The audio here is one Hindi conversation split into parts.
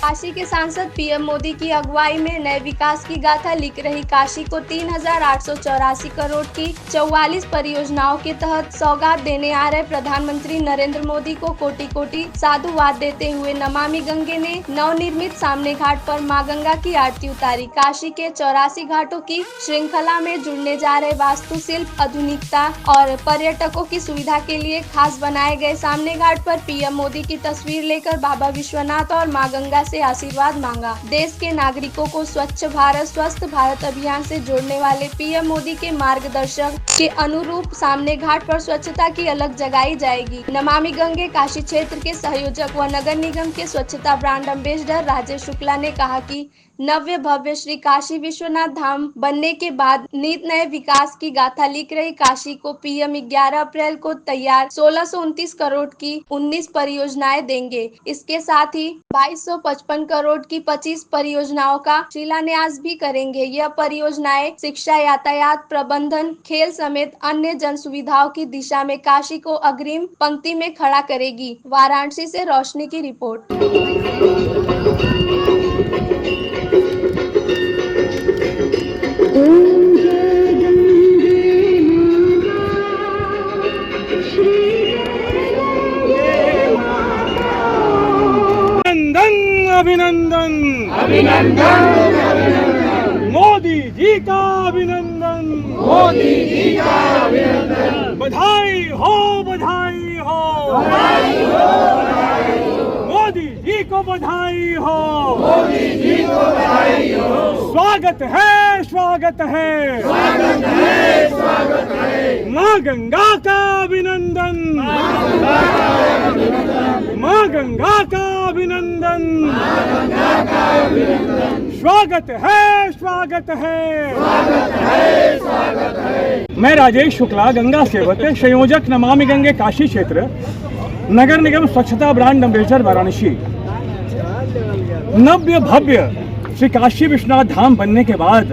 काशी के सांसद पीएम मोदी की अगुवाई में नए विकास की गाथा लिख रही काशी को 3,884 करोड़ की 44 परियोजनाओं के तहत सौगात देने आ रहे प्रधानमंत्री नरेंद्र मोदी को कोटि कोटि साधुवाद देते हुए नमामि गंगे ने नवनिर्मित सामने घाट पर मां गंगा की आरती उतारी। काशी के 84 घाटों की श्रृंखला में जुड़ने जा रहे वास्तुशिल्प, आधुनिकता और पर्यटकों की सुविधा के लिए खास बनाए गए सामने घाट पर पीएम मोदी की तस्वीर लेकर बाबा विश्वनाथ और मां गंगा से आशीर्वाद मांगा। देश के नागरिकों को स्वच्छ भारत स्वस्थ भारत अभियान से जोड़ने वाले पीएम मोदी के मार्गदर्शक के अनुरूप सामने घाट पर स्वच्छता की अलग जगाई जाएगी। नमामि गंगे काशी क्षेत्र के संयोजक व नगर निगम के स्वच्छता ब्रांड एम्बेसडर राजेश शुक्ला ने कहा कि नव्य भव्य श्री काशी विश्वनाथ धाम बनने के बाद नित नए विकास की गाथा लिख रही काशी को पीएम 11 अप्रैल को तैयार 1629 करोड़ की 19 परियोजनाएं देंगे। इसके साथ ही 2255 करोड़ की 25 परियोजनाओं का शिलान्यास भी करेंगे। यह परियोजनाएं शिक्षा, यातायात प्रबंधन, खेल समेत अन्य जन सुविधाओं की दिशा में काशी को अग्रिम पंक्ति में खड़ा करेगी। वाराणसी से रोशनी की रिपोर्ट। अभिनंदन अभिनंदन मोदी जी का अभिनंदन, मोदी जी का अभिनंदन। बधाई हो, बधाई हो, बधाई हो, बधाई हो। मोदी जी को बधाई हो, मोदी जी को बधाई हो। स्वागत है, स्वागत है, स्वागत है, स्वागत है। मां गंगा का अभिनंदन, मां गंगा का अभिनंदन, स्वागत है, स्वागत है, स्वागत है, स्वागत है। मैं राजेश शुक्ला, गंगा सेवक, संयोजक नमामि गंगे काशी क्षेत्र, नगर निगम स्वच्छता ब्रांड एम्बेसडर वाराणसी। नव्य भव्य श्री काशी विश्वनाथ धाम बनने के बाद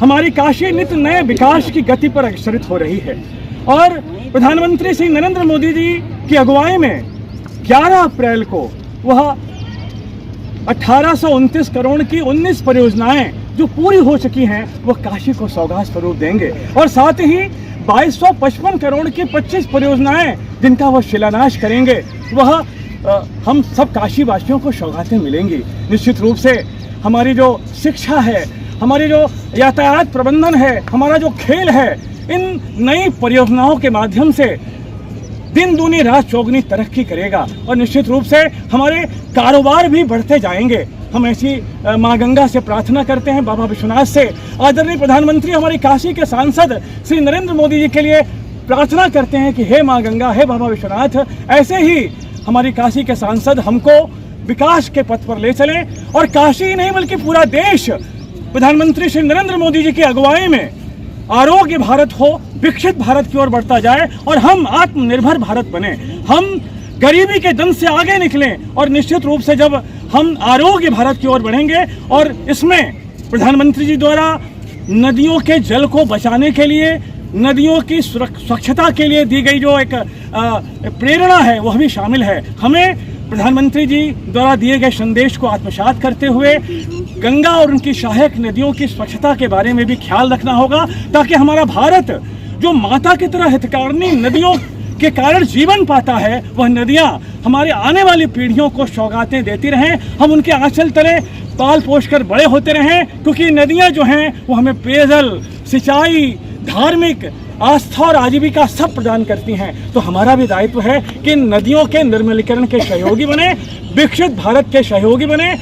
हमारी काशी नित नए विकास की गति पर अग्रसरित हो रही है और प्रधानमंत्री श्री नरेंद्र मोदी जी की अगुवाई में 11 अप्रैल को वह 1829 करोड़ की 19 परियोजनाएं जो पूरी हो चुकी हैं वो काशी को सौगात स्वरूप देंगे और साथ ही 2255 करोड़ की 25 परियोजनाएं जिनका वह शिलान्यास करेंगे वह हम सब काशी वासियों को सौगातें मिलेंगी। निश्चित रूप से हमारी जो शिक्षा है, हमारी जो यातायात प्रबंधन है, हमारा जो खेल है, इन नई परियोजनाओं के माध्यम से दिन दूनी रात चौगनी तरक्की करेगा और निश्चित रूप से हमारे कारोबार भी बढ़ते जाएंगे। हम ऐसी मां गंगा से प्रार्थना करते हैं, बाबा विश्वनाथ से, आदरणीय प्रधानमंत्री हमारी काशी के सांसद श्री नरेंद्र मोदी जी के लिए प्रार्थना करते हैं कि हे मां गंगा, हे बाबा विश्वनाथ, ऐसे ही हमारी काशी के सांसद हमको विकास के पथ पर ले चलें और काशी ही नहीं बल्कि पूरा देश प्रधानमंत्री श्री नरेंद्र मोदी जी की अगुवाई में आरोग्य भारत हो, विकसित भारत की ओर बढ़ता जाए और हम आत्मनिर्भर भारत बने, हम गरीबी के दंश से आगे निकलें और निश्चित रूप से जब हम आरोग्य भारत की ओर बढ़ेंगे और इसमें प्रधानमंत्री जी द्वारा नदियों के जल को बचाने के लिए, नदियों की स्वच्छता के लिए दी गई जो एक प्रेरणा है वह भी शामिल है। हमें प्रधानमंत्री जी द्वारा दिए गए संदेश को आत्मसात करते हुए गंगा और उनकी सहायक नदियों की स्वच्छता के बारे में भी ख्याल रखना होगा ताकि हमारा भारत जो माता की तरह हितकारिणी नदियों के कारण जीवन पाता है, वह नदियां हमारे आने वाली पीढ़ियों को सौगातें देती रहें, हम उनके आंचल तले पाल पोष कर बड़े होते रहें, क्योंकि नदियां जो हैं वो हमें पेयजल, सिंचाई, धार्मिक आस्था और आजीविका सब प्रदान करती हैं। तो हमारा भी दायित्व है कि नदियों के निर्मलीकरण के सहयोगी बने, विकसित भारत के सहयोगी बने।